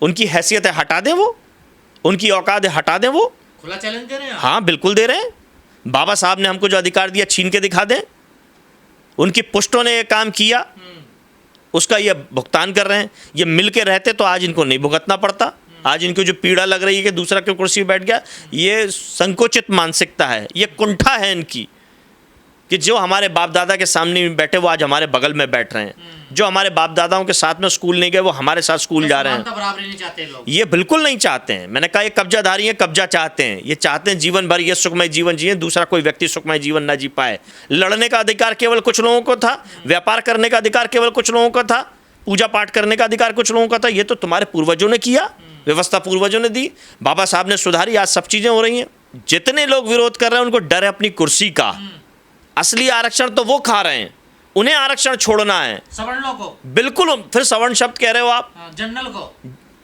उनकी हैसियत है हटा दें, वो उनकी औकात है हटा दें, वो खुला चैलेंज दे रहे हैं। हाँ बिल्कुल दे रहे हैं। बाबा साहब ने हमको जो अधिकार दिया छीन के दिखा दें। उनकी पुष्टों ने ये काम किया, उसका ये भुगतान कर रहे हैं। ये मिल के रहते तो आज इनको नहीं भुगतना पड़ता। आज इनको जो पीड़ा लग रही है कि दूसरा क्यों कुर्सी पे बैठ गया, ये संकुचित मानसिकता है, ये कुंठा है इनकी कि जो हमारे बाप दादा के सामने बैठे वो आज हमारे बगल में बैठ रहे हैं। जो हमारे बाप दादाओं के साथ में स्कूल नहीं गए वो हमारे साथ स्कूल जा रहे हैं। बराबरी नहीं चाहते लोग, ये बिल्कुल नहीं चाहते हैं। मैंने कहा ये कब्जाधारी है, कब्जा चाहते हैं। ये चाहते हैं जीवन भर ये सुखमय जीवन जिए, दूसरा कोई व्यक्ति सुखमय जीवन ना जी पाए। लड़ने का अधिकार केवल कुछ लोगों को था, व्यापार करने का अधिकार केवल कुछ लोगों को था, पूजा पाठ करने का अधिकार कुछ लोगों का था। ये तो तुम्हारे पूर्वजों ने किया, व्यवस्था पूर्वजों ने दी, बाबा साहब ने सुधारी, आज सब चीजें हो रही हैं। जितने लोग विरोध कर रहे हैं उनको डर है अपनी कुर्सी का। असली आरक्षण तो वो खा रहे हैं, उन्हें आरक्षण छोड़ना है। सवर्णों को बिल्कुल, फिर सवर्ण शब्द कह रहे हो आप। जनरल को,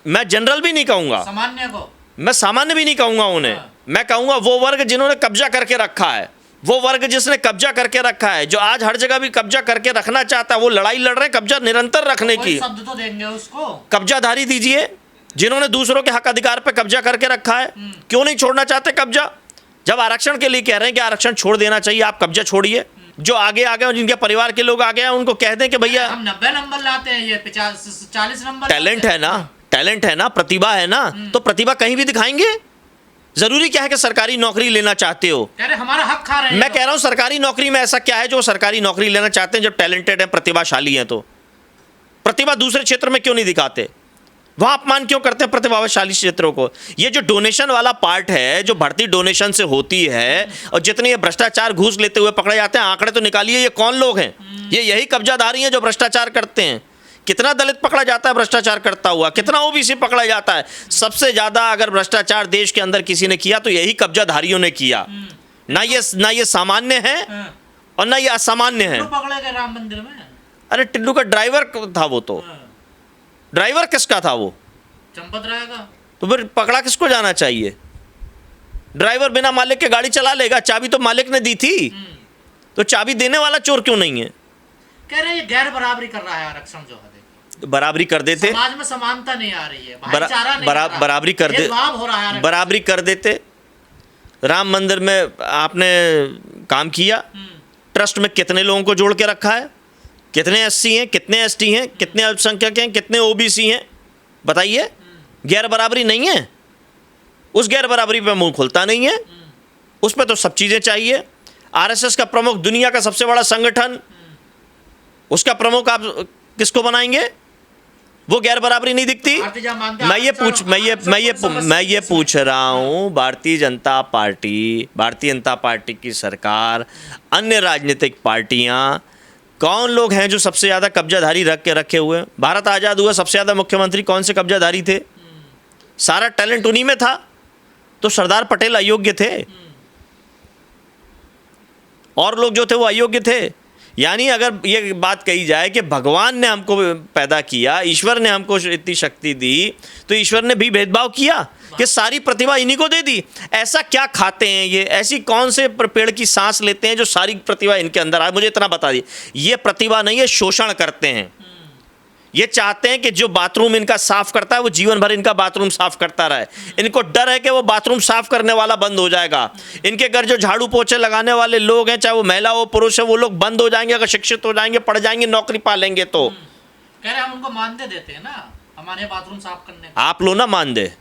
मैं जनरल भी नहीं कहूंगा, सामान्य को, मैं सामान्य भी नहीं कहूंगा उन्हें। मैं कहूंगा वो वर्ग जिन्होंने कब्जा करके रखा है, वो वर्ग जिसने कब्जा करके रखा है, जो आज हर जगह भी कब्जा करके रखना चाहता है। वो लड़ाई लड़ रहे हैं कब्जा निरंतर रखने की। शब्द तो देंगे उसको। कब्जाधारी दीजिए, जिन्होंने दूसरों के हक अधिकार पे कब्जा करके रखा है, क्यों नहीं छोड़ना चाहते कब्जा? जब आरक्षण के लिए कह रहे हैं कि आरक्षण छोड़ देना चाहिए, आप कब्जा छोड़िए। जो आगे आ गए, जिनके परिवार के लोग आ गए, उनको कह दें कि भैया हम 90 नंबर लाते हैं, ये 40 नंबर। टैलेंट है ना, टैलेंट है ना, प्रतिभा है ना, तो प्रतिभा कहीं भी दिखाएंगे। जरूरी क्या है कि सरकारी नौकरी लेना चाहते हो? कह रहे हमारा हक खा रहे हैं। मैं कह रहा हूं सरकारी नौकरी में ऐसा क्या है जो सरकारी नौकरी लेना चाहते हैं? जब टैलेंटेड है, प्रतिभाशाली है, तो प्रतिभा दूसरे क्षेत्र में क्यों नहीं दिखाते? वहां अपमान क्यों करते हैं प्रतिभाशाली क्षेत्रों को? ये जो डोनेशन वाला पार्ट है, जो भर्ती डोनेशन से होती है, और जितने ये भ्रष्टाचार घूस लेते हुए पकड़े जाते हैं, आंकड़े तो निकालिए, ये कौन लोग हैं? ये यही कब्जाधारी हैं जो भ्रष्टाचार करते हैं। कितना दलित पकड़ा जाता है भ्रष्टाचार करता हुआ, कितना ओबीसी पकड़ा जाता है। सबसे ज्यादा अगर भ्रष्टाचार देश के अंदर किसी ने किया तो यही कब्जाधारियों ने किया। ना ये सामान्य है और ना ये असामान्य है। पकड़े गए राम मंदिर में। अरे टिल्लू का ड्राइवर था वो, तो ड्राइवर किसका था वो? चंपत राय का। तो फिर पकड़ा किसको जाना चाहिए? ड्राइवर बिना मालिक के गाड़ी चला लेगा, चाबी तो मालिक ने दी थी, तो चाबी देने वाला चोर क्यों नहीं है? कह रहे हैं गैर बराबरी कर रहा है आरक्षण जो है। बराबरी कर देते, समाज में समानता नहीं आ रही है, भाईचारा नहीं आ रहा, बराबरी कर दे, भेदभाव हो रहा है। बराबरी कर देते। राम मंदिर में आपने काम किया, ट्रस्ट में कितने लोगों को जोड़ के रखा है? कितने एससी हैं, कितने एसटी हैं, कितने अल्पसंख्यक हैं, कितने ओबीसी हैं? बताइए। गैर बराबरी नहीं है? उस गैर बराबरी पे मुंह खुलता नहीं है। उस पे तो सब चीजें चाहिए। आरएसएस का प्रमुख, दुनिया का सबसे बड़ा संगठन, उसका प्रमुख आप किसको बनाएंगे? वो गैर बराबरी नहीं दिखती। मैं ये पूछ रहा हूं, भारतीय जनता पार्टी की सरकार, अन्य राजनीतिक पार्टियां, कौन लोग हैं जो सबसे ज्यादा कब्जाधारी रखे हुए? भारत आजाद हुआ, सबसे ज्यादा मुख्यमंत्री कौन से कब्जाधारी थे? सारा टैलेंट उन्हीं में था। तो सरदार पटेल अयोग्य थे, और लोग जो थे वो अयोग्य थे। यानी अगर ये बात कही जाए कि भगवान ने हमको पैदा किया, ईश्वर ने हमको इतनी शक्ति दी, तो ईश्वर ने भी भेदभाव किया कि सारी प्रतिभा इन्हीं को दे दी। ऐसा क्या खाते हैं ये? ऐसी कौन से पेड़ की सांस लेते हैं जो सारी प्रतिभा इनके अंदर आए? मुझे इतना बता दिए, ये प्रतिभा नहीं है, शोषण करते हैं। ये चाहते हैं कि जो बाथरूम इनका साफ करता है वो जीवन भर इनका बाथरूम साफ करता रहे। इनको डर है कि वो बाथरूम साफ करने वाला बंद हो जाएगा। इनके घर जो झाड़ू पोछे लगाने वाले लोग हैं, चाहे वो महिला हो पुरुष है, वो लोग बंद हो जाएंगे अगर शिक्षित हो जाएंगे, पढ़ जाएंगे, नौकरी पा लेंगे तो। कह रहे हम उनको मानदेय देते हैं ना हमारे बाथरूम साफ करने का। आप लो ना मानदेय,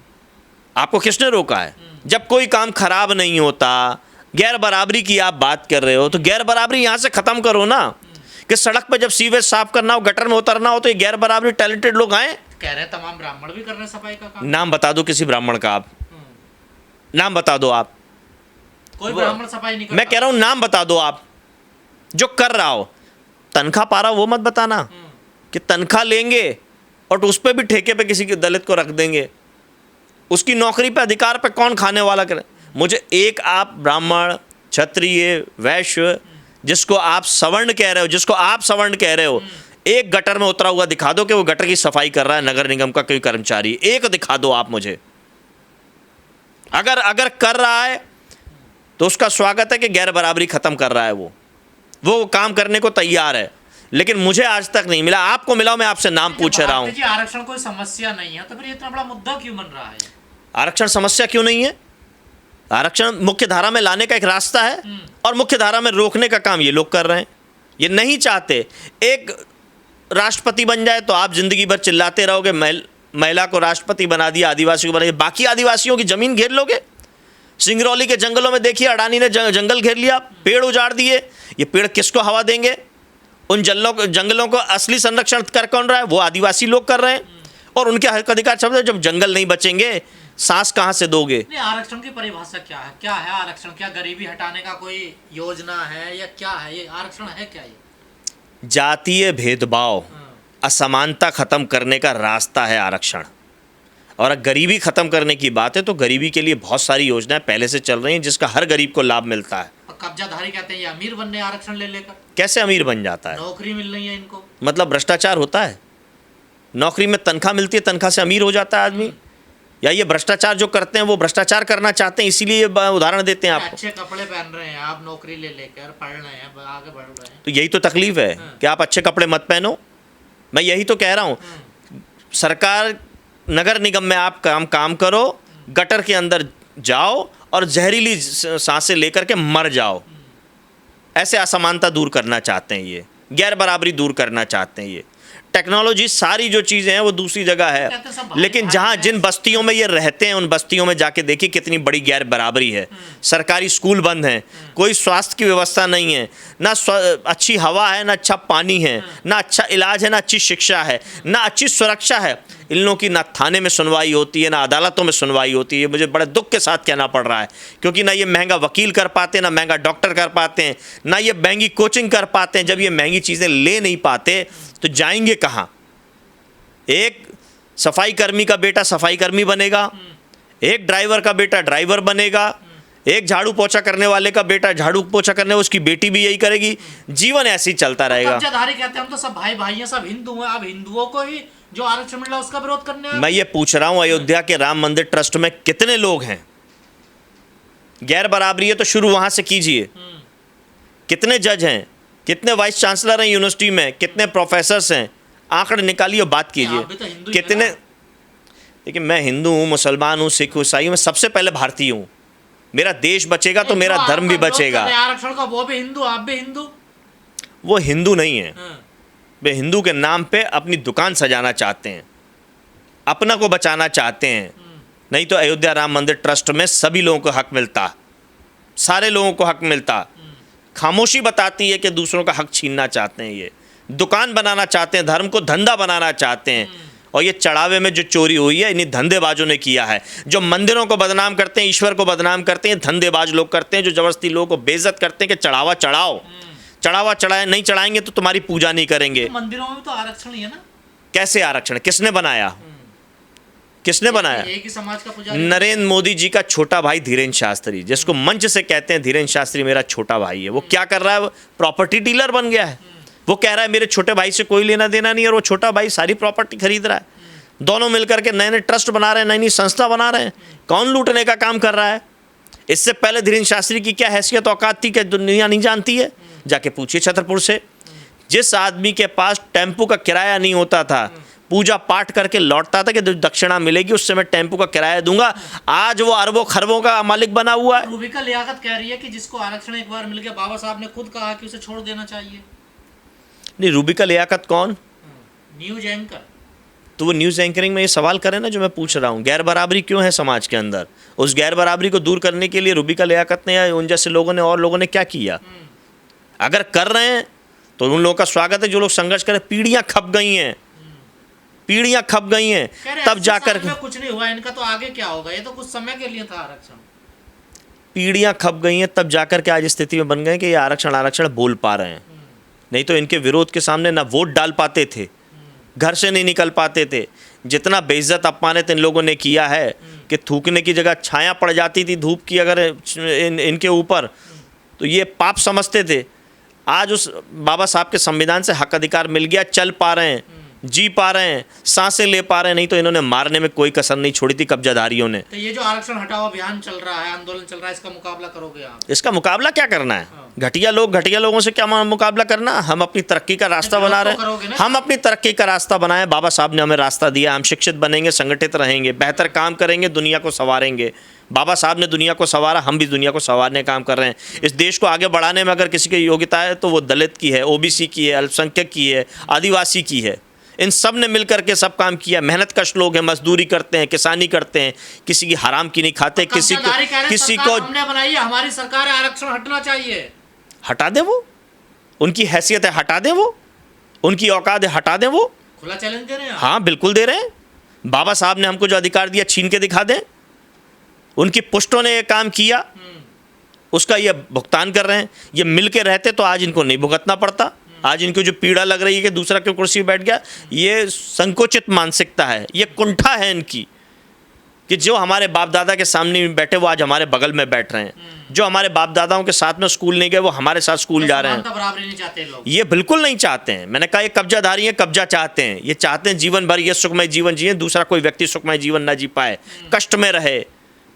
आपको किसने रोका है? जब कोई काम खराब नहीं होता, गैर बराबरी की आप बात कर रहे हो, तो गैर बराबरी यहाँ से खत्म करो ना। कि सड़क पे जब सीवेज साफ करना हो, गटर में उतरना हो, तो ये गैर बराबरी टैलेंटेड लोग आए। कह रहे हैं तमाम ब्राह्मण भी कर रहे हैं सफाई का काम। नाम बता दो किसी ब्राह्मण का, आप नाम बता दो। आप कोई ब्राह्मण सफाई नहीं करता। मैं कह रहा हूं नाम बता दो आप जो कर रहा हो। तनख्वाह पा रहा हो वो मत बताना कि तनख्वाह लेंगे और उस पर भी ठेके पे किसी दलित को रख देंगे। उसकी नौकरी पे अधिकार पे कौन खाने वाला करे? मुझे एक आप ब्राह्मण, क्षत्रिय, वैश्य, जिसको आप सवर्ण कह रहे हो, एक गटर में उतरा हुआ दिखा दो कि वो गटर की सफाई कर रहा है, नगर निगम का कोई कर्मचारी, एक दिखा दो आप मुझे। अगर कर रहा है तो उसका स्वागत है कि गैर बराबरी खत्म कर रहा है, वो काम करने को तैयार है। लेकिन मुझे आज तक नहीं मिला। आपको मिला हो, मैं आपसे नाम पूछ रहा हूँ। भारती जी, आरक्षण कोई समस्या नहीं है तो फिर ये इतना बड़ा मुद्दा क्यों बन रहा है? आरक्षण समस्या क्यों नहीं है? आरक्षण मुख्य धारा में लाने का एक रास्ता है और मुख्य धारा में रोकने का काम ये लोग कर रहे हैं। ये नहीं चाहते एक राष्ट्रपति बन जाए तो आप जिंदगी भर चिल्लाते रहोगे, महिला को राष्ट्रपति बना दिया, आदिवासियों को बना दिया, बाकी आदिवासियों की जमीन घेर लोगे। सिंगरौली के जंगलों में देखिए, अडानी ने जंगल घेर लिया, पेड़ उजाड़ दिए। ये पेड़ किसको हवा देंगे? उन जंगलों को असली संरक्षण कर कौन रहा है? वो आदिवासी लोग कर रहे हैं। और उनके हक अधिकार शब्द, जब जंगल नहीं बचेंगे सांस कहाँ से दोगे? नहीं, आरक्षण की परिभाषा क्या है? क्या है आरक्षण? क्या गरीबी हटाने का कोई योजना है या क्या है ये आरक्षण? है क्या ये? जातीय भेदभाव, असमानता खत्म करने का रास्ता है आरक्षण। और अगर गरीबी खत्म करने की बात है तो गरीबी के लिए बहुत सारी योजनाएं पहले से चल रही हैं जिसका हर गरीब को लाभ मिलता है। कब्जाधारी कहते हैं ये अमीर बनने आरक्षण ले लेकर। कैसे अमीर बन जाता है? नौकरी मिल रही है इनको। मतलब भ्रष्टाचार होता है? नौकरी में तनख्वाह मिलती है, तनख्वाह से अमीर हो जाता है आदमी? या ये भ्रष्टाचार जो करते हैं वो भ्रष्टाचार करना चाहते हैं इसीलिए उदाहरण देते हैं आपको? अच्छे कपड़े पहन रहे हैं आप, नौकरी ले लेकर पढ़ रहे हैं, आगे बढ़ रहे हैं, तो यही तो तकलीफ है कि आप अच्छे कपड़े मत पहनो। मैं यही तो कह रहा हूँ, सरकार नगर निगम में आप काम करो, गटर के अंदर जाओ और जहरीली सांसें लेकर के मर जाओ। ऐसे असमानता दूर करना चाहते हैं, ये गैर बराबरी दूर करना चाहते हैं। ये टेक्नोलॉजी सारी जो चीज़ें हैं वो दूसरी जगह है, लेकिन जहाँ जिन बस्तियों में ये रहते हैं उन बस्तियों में जाके देखिए कितनी बड़ी गैर बराबरी है। सरकारी स्कूल बंद हैं, कोई स्वास्थ्य की व्यवस्था नहीं है, ना अच्छी हवा है, ना अच्छा पानी है, ना अच्छा इलाज है, ना अच्छी शिक्षा है, ना अच्छी सुरक्षा है। इन लोगों की ना थाने में सुनवाई होती है, ना अदालतों में सुनवाई होती है। मुझे बड़े दुख के साथ कहना पड़ रहा है, क्योंकि ना ये महंगा वकील कर पाते हैं, ना महंगा डॉक्टर कर पाते हैं, ना ये महंगी कोचिंग कर पाते हैं। जब ये महंगी चीज़ें ले नहीं पाते तो जाएंगे कहाँ? एक सफाई कर्मी का बेटा सफाई कर्मी बनेगा, एक ड्राइवर का बेटा ड्राइवर बनेगा, एक झाड़ू पोछा करने वाले का बेटा झाड़ू पोछा करने, उसकी बेटी भी यही करेगी। जीवन ऐसे ही चलता रहेगा। कब्जाधारी कहते हैं हम तो सब भाई भाई हैं, सब हिंदू हैं। अब हिंदुओं को ही जो आरक्षण मिल रहा है उसका विरोध करने हैं। मैं ये पूछ रहा हूँ, अयोध्या के राम मंदिर ट्रस्ट में कितने लोग हैं? गैर बराबरी है तो शुरू वहां से कीजिए। कितने जज हैं, कितने वाइस चांसलर हैं यूनिवर्सिटी में, कितने प्रोफेसर्स हैं? आंकड़े निकालिए और बात कीजिए। तो कितने? देखिए, मैं हिंदू हूँ, मुसलमान हूँ, सिख हूँ, ईसाई हूँ, मैं सबसे पहले भारतीय हूँ। मेरा देश बचेगा तो मेरा धर्म भी बचेगा। आरक्षण का वो भी हिंदू, आप भी हिंदू। वो हिंदू नहीं है, वे हिंदू के नाम पे अपनी दुकान सजाना चाहते हैं, अपना को बचाना चाहते हैं। नहीं तो अयोध्या राम मंदिर ट्रस्ट में सभी लोगों को हक मिलता, सारे लोगों को हक मिलता। खामोशी बताती है कि दूसरों का हक छीनना चाहते हैं, ये दुकान बनाना चाहते हैं, धर्म को धंधा बनाना चाहते हैं। और ये चढ़ावे में जो चोरी हुई है इन्हीं धंधेबाजों ने किया है। जो मंदिरों को बदनाम करते हैं, ईश्वर को बदनाम करते हैं, धंधेबाज लोग करते हैं, जो जबरदस्ती लोगों को बेइज्जत करते हैं कि चढ़ावा चढ़ाओ, चढ़ावा चढ़ाए, नहीं चढ़ाएंगे तो तुम्हारी पूजा नहीं करेंगे। तो मंदिरों में तो आरक्षण ही है ना। कैसे आरक्षण? किसने बनाया? किसने बनाया? एक ही समाज का पुजारी। नरेंद्र मोदी जी का छोटा भाई धीरेन्द्र शास्त्री, जिसको मंच से कहते हैं धीरेन्द्र शास्त्री मेरा छोटा भाई है, वो क्या कर रहा है? वो प्रॉपर्टी डीलर बन गया है। वो कह रहा है मेरे छोटे भाई से कोई लेना देना नहीं, और वो छोटा भाई सारी प्रॉपर्टी खरीद रहा है। दोनों मिलकर के नए नए ट्रस्ट बना रहे हैं, नई नई संस्था बना रहे हैं। कौन लूटने का काम कर रहा है? इससे पहले धीरेन्द्र शास्त्री की क्या हैसियत औकात थी कि दुनिया नहीं जानती है? जाके पूछिए छतरपुर से। जिस आदमी के पास टेम्पू का किराया नहीं होता था, पूजा पाठ करके लौटता था कि दक्षिणा मिलेगी उससे मैं टेम्पू का किराया दूंगा, आज वो अरबों खरबों का मालिक बना हुआ है। रूबिका लियाकत कह रही है कि जिसको आरक्षण एक बार मिल गया, बाबा साहब ने खुद कहा कि उसे छोड़ देना चाहिए। नहीं, रूबिका लियाकत कौन? News anchor. तो वो न्यूज़ एंकरिंग में ये सवाल करें ना जो मैं पूछ रहा हूँ, गैर बराबरी क्यों है समाज के अंदर? उस गैर बराबरी को दूर करने के लिए रूबिका लियाकत ने या उन जैसे लोगों ने और लोगों ने क्या किया? अगर कर रहे हैं तो उन लोगों का स्वागत है जो लोग संघर्ष करें। पीढ़ियां खप गई हैं, पीढ़ियां खप गई हैं, तब जाकर कुछ नहीं हुआ इनका, तो आगे क्या होगा? ये तो कुछ समय के लिए था आरक्षण। पीढ़ियां खप गई हैं, तब जाकर के आज स्थिति में बन गए कि ये आरक्षण आरक्षण बोल पा रहे हैं। नहीं तो इनके विरोध के सामने ना वोट डाल पाते थे, घर से नहीं निकल पाते थे। जितना बेइज्जत अपमानित इन लोगों ने किया है कि थूकने की जगह छाया पड़ जाती थी धूप की अगर इनके ऊपर, तो ये पाप समझते थे। आज उस बाबा साहब के संविधान से हक अधिकार मिल गया, चल पा रहे हैं, जी पा रहे हैं, सांसें ले पा रहे हैं, नहीं तो इन्होंने मारने में कोई कसर नहीं छोड़ी थी कब्जाधारियों ने। तो ये जो आरक्षण हटाओ अभियान चल रहा है, आंदोलन चल रहा है, इसका मुकाबला करोगे आप? इसका मुकाबला क्या करना है? घटिया लोगों से क्या मुकाबला करना? हम अपनी तरक्की का रास्ता बना रहे हैं, हम अपनी तरक्की का रास्ता बनाए। बाबा साहब ने हमें रास्ता दिया, हम शिक्षित बनेंगे, संगठित रहेंगे, बेहतर काम करेंगे, दुनिया को संवारेंगे। बाबा साहब ने दुनिया को संवारा, हम भी दुनिया को संवारने का काम कर रहे हैं। इस देश को आगे बढ़ाने में अगर किसी की योग्यता है तो वो दलित की है, ओबीसी की है, अल्पसंख्यक की है, आदिवासी की है। इन सब ने मिलकर के सब काम किया। मेहनत कश लोग हैं, मजदूरी करते हैं, किसानी करते हैं, किसी की हराम की नहीं खाते, किसी को हमने बनाई है, हमारी सरकार है, आरक्षण हटना चाहिए। हटा दे वो, उनकी हैसियत है, हटा दे वो, उनकी औकात है, हटा दे वो। खुला चैलेंज दे रहे हैं? हाँ बिल्कुल दे रहे हैं। बाबा साहब ने हमको जो अधिकार दिया छीन के दिखा दें। उनकी पुष्टों ने ये काम किया, उसका ये भुगतान कर रहे हैं। ये मिल के रहते तो आज इनको नहीं भुगतना पड़ता। आज इनको जो पीड़ा लग रही है कि दूसरा क्यों कुर्सी बैठ गया, ये संकुचित मानसिकता है, ये कुंठा है इनकी, कि जो हमारे बाप दादा के सामने बैठे वो आज हमारे बगल में बैठ रहे हैं, जो हमारे बाप दादाओं के साथ में स्कूल नहीं गए वो हमारे साथ स्कूल जा रहे हैं। बराबरी नहीं चाहते लोग, ये बिल्कुल नहीं चाहते हैं। मैंने कहा ये कब्जाधारी हैं, कब्जा चाहते हैं। ये चाहते हैं जीवन भर ये सुखमय जीवन जिए, दूसरा कोई व्यक्ति सुखमय जीवन ना जी पाए, कष्ट में रहे,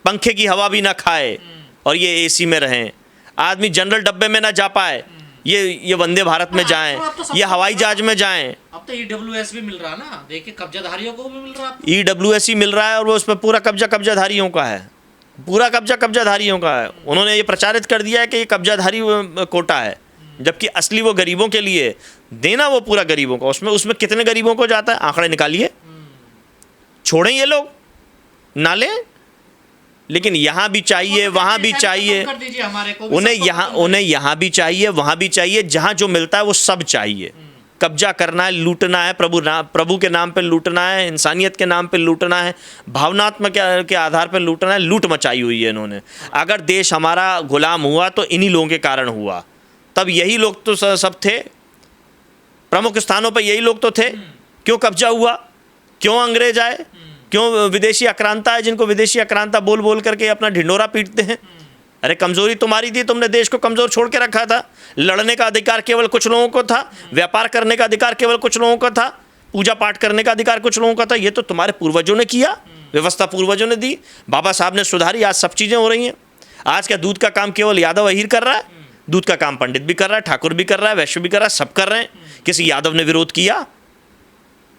पंखे की हवा भी ना खाए और ये एसी में रहें। आदमी जनरल डब्बे में ना जा पाए, ये वंदे भारत में जाएं, ये हवाई जहाज में जाएं। अब तो ईडब्ल्यूएस भी मिल रहा ना, देखिए कब्जाधारियों को भी मिल रहा है। ईडब्ल्यूएस ही मिल रहा है और वो उस पर पूरा कब्जा कब्जाधारियों का है, पूरा कब्जा कब्जाधारियों का है। उन्होंने ये प्रचारित कर दिया है कि ये कब्जाधारी कोटा है, जबकि असली वो गरीबों के लिए देना, वो पूरा गरीबों का। उसमें कितने गरीबों को जाता है, आंकड़े निकालिए। छोड़ें ये लोग ना लें, लेकिन यहाँ भी चाहिए, वहाँ भी चाहिए, उन्हें यहाँ भी चाहिए, वहाँ भी चाहिए। जहाँ जो मिलता है वो सब चाहिए। कब्जा करना है, लूटना है, प्रभु के नाम पे लूटना है, इंसानियत के नाम पे लूटना है, भावनात्मक के आधार पे लूटना है। लूट मचाई हुई है इन्होंने। अगर देश हमारा गुलाम हुआ तो इन्हीं लोगों के कारण हुआ। तब यही लोग तो सब थे, प्रमुख स्थानों पर यही लोग तो थे। क्यों कब्जा हुआ, क्यों अंग्रेज आए, क्यों विदेशी आक्रांता है, जिनको विदेशी आक्रांता बोल बोल करके अपना ढिंडोरा पीटते हैं। अरे कमजोरी तुम्हारी थी, तुमने देश को कमजोर छोड़ के रखा था। लड़ने का अधिकार केवल कुछ लोगों को था, व्यापार करने का अधिकार केवल कुछ लोगों को था, पूजा पाठ करने का अधिकार कुछ लोगों का था। ये तो तुम्हारे पूर्वजों ने किया, व्यवस्था पूर्वजों ने दी, बाबा साहब ने सुधारी, आज सब चीज़ें हो रही हैं। आज क्या दूध का काम केवल यादव अहीर कर रहा है? दूध का काम पंडित भी कर रहा है, ठाकुर भी कर रहा है, वैश्य भी कर रहा है, सब कर रहे हैं। किसी यादव ने विरोध किया?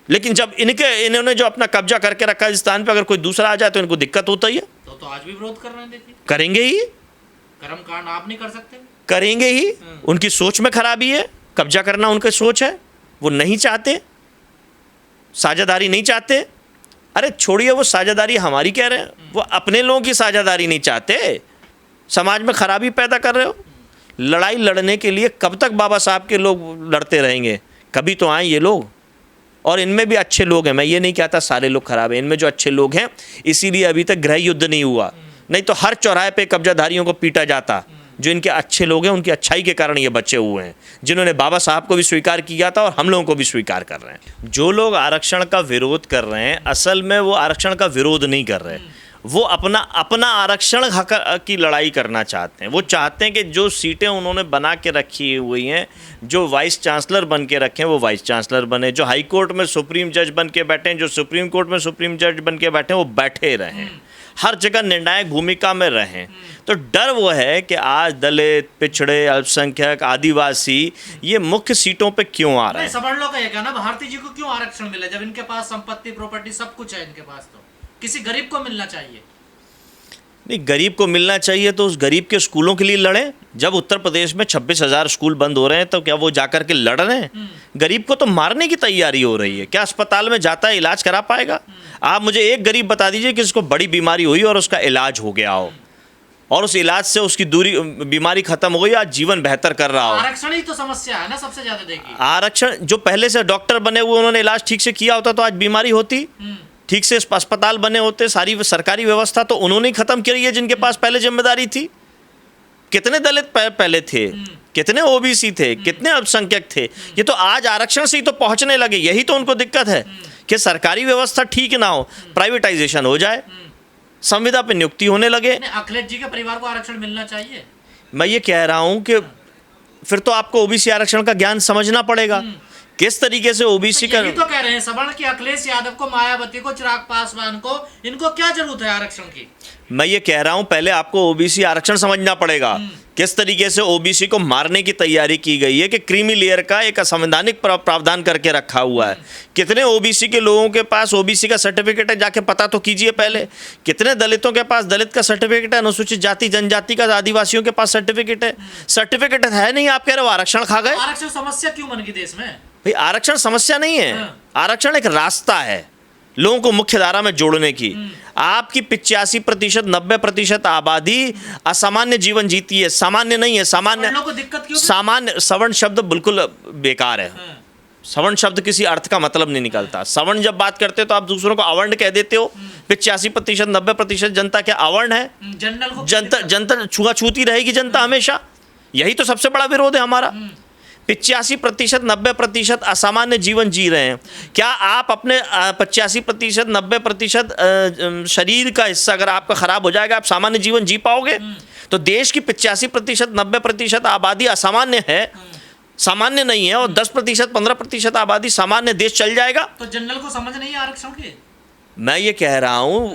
लेकिन जब इन्होंने जो अपना कब्जा करके रखा है इस स्थान पे, अगर कोई दूसरा आ जाए तो इनको दिक्कत होता ही है। तो आज भी विरोध कर रहे हैं, देखिए करेंगे ही, कर्म कांड आप नहीं कर सकते, करेंगे ही। उनकी सोच में खराबी है, कब्जा करना उनकी सोच है, वो नहीं चाहते, साझेदारी नहीं चाहते। अरे छोड़िए, वो साझेदारी हमारी कह रहे हैं, वो अपने लोगों की साझेदारी नहीं चाहते। समाज में खराबी पैदा कर रहे हो। लड़ाई लड़ने के लिए कब तक बाबा साहब के लोग लड़ते रहेंगे? कभी तो आए ये लोग, और इनमें भी अच्छे लोग हैं। मैं ये नहीं कहता सारे लोग खराब हैं, इनमें जो अच्छे लोग हैं इसीलिए अभी तक गृह युद्ध नहीं हुआ, नहीं तो हर चौराहे पे कब्जाधारियों को पीटा जाता। जो इनके अच्छे लोग हैं, उनकी अच्छाई के कारण ये बचे हुए हैं, जिन्होंने बाबा साहब को भी स्वीकार किया था और हम लोगों को भी स्वीकार कर रहे हैं। जो लोग आरक्षण का विरोध कर रहे हैं, असल में वो आरक्षण का विरोध नहीं कर रहे, वो अपना आरक्षण हक की लड़ाई करना चाहते हैं। वो चाहते हैं कि जो सीटें उन्होंने बना के रखी हुई हैं, जो वाइस चांसलर बन के रखे हैं वो वाइस चांसलर बने, जो हाई कोर्ट में सुप्रीम जज बन के बैठे हैं, जो सुप्रीम कोर्ट में सुप्रीम जज बन के बैठे हैं, वो बैठे रहें, हर जगह निर्णायक भूमिका में रहें। तो डर वो है कि आज दलित, पिछड़े, अल्पसंख्यक, आदिवासी ये मुख्य सीटों पे क्यों आ रहे हैं। सवर्णों का ये कहना, भारती जी को क्यों आरक्षण मिले जब इनके पास संपत्ति, प्रॉपर्टी सब कुछ है इनके पास? तो किसी गरीब को मिलना चाहिए। नहीं, गरीब को मिलना चाहिए तो उस गरीब के स्कूलों के लिए लड़ें। जब उत्तर प्रदेश में 26,000 स्कूल बंद हो रहे हैं तो क्या वो जाकर के लड़ रहे हैं? गरीब को तो मारने की तैयारी हो रही है। क्या अस्पताल में जाता है, इलाज करा पाएगा? आप मुझे एक गरीब बता दीजिए कि उसको बड़ी बीमारी हुई और उसका इलाज हो गया हो और उस इलाज से उसकी बीमारी खत्म हो गई, आज जीवन बेहतर कर रहा हो। आरक्षण ही तो समस्या है ना सबसे ज्यादा। देखिए, आरक्षण, जो पहले से डॉक्टर बने हुए उन्होंने इलाज ठीक से किया होता तो आज बीमारी होती, ठीक से अस्पताल बने होते, सारी सरकारी व्यवस्था तो उन्होंने ही खत्म करी है जिनके पास पहले जिम्मेदारी थी। कितने दलित पहले थे, कितने ओबीसी थे, कितने अल्पसंख्यक थे। ये तो आज आरक्षण से ही तो पहुंचने लगे। यही तो उनको दिक्कत है कि सरकारी व्यवस्था ठीक ना हो, प्राइवेटाइजेशन हो जाए, संविदा पे नियुक्ति होने लगे। अखिलेश जी के परिवार को आरक्षण मिलना चाहिए। मैं ये कह रहा हूं कि फिर तो आपको ओबीसी आरक्षण का ज्ञान समझना पड़ेगा किस तरीके से ओबीसी का यही तो कह रहे हैं सवर्ण के अखिलेश यादव को, मायावती को, चिराग पासवान को, इनको क्या जरूरत है आरक्षण की? मैं ये कह रहा हूं पहले आपको ओबीसी आरक्षण समझना पड़ेगा। किस तरीके से ओबीसी को मारने की तैयारी की गई है कि क्रीमी लेयर का एक असंवैधानिक प्रावधान करके रखा हुआ है। कितने ओबीसी के लोगों के पास ओबीसी का सर्टिफिकेट है, जाके पता तो कीजिए पहले। कितने दलितों के पास दलित का सर्टिफिकेट है, अनुसूचित जाति जनजाति का, आदिवासियों के पास सर्टिफिकेट है? सर्टिफिकेट है नहीं, आप कह रहे हो आरक्षण खा गए। आरक्षण समस्या क्यों बन गई देश में? भाई आरक्षण समस्या नहीं है, आरक्षण एक रास्ता है लोगों को मुख्य धारा में जोड़ने की। आपकी 85% 90% आबादी असामान्य जीवन जीती है, सामान्य नहीं है। सामान्य लोगों को दिक्कत क्यों? सामान्य सवर्ण शब्द बिल्कुल बेकार है। सवर्ण शब्द किसी अर्थ का मतलब नहीं निकलता। सवर्ण जब बात करते हो तो आप दूसरों को अवर्ण कह देते हो। 85% 90% जनता क्या अवर्ण है? जनरल को जनता छुआछूती रहेगी जनता हमेशा। यही तो सबसे बड़ा विरोध है हमारा। 85% 90% असामान्य जीवन जी रहे हैं। क्या आप अपने 85% 90% शरीर का हिस्सा अगर आपका खराब हो जाएगा, आप सामान्य जीवन जी पाओगे? तो देश की 85% 90% आबादी असामान्य है, सामान्य नहीं है, और 10% 15% आबादी सामान्य, देश चल जाएगा? तो जनरल को समझ नहीं है आरक्षण की? मैं ये कह रहा हूं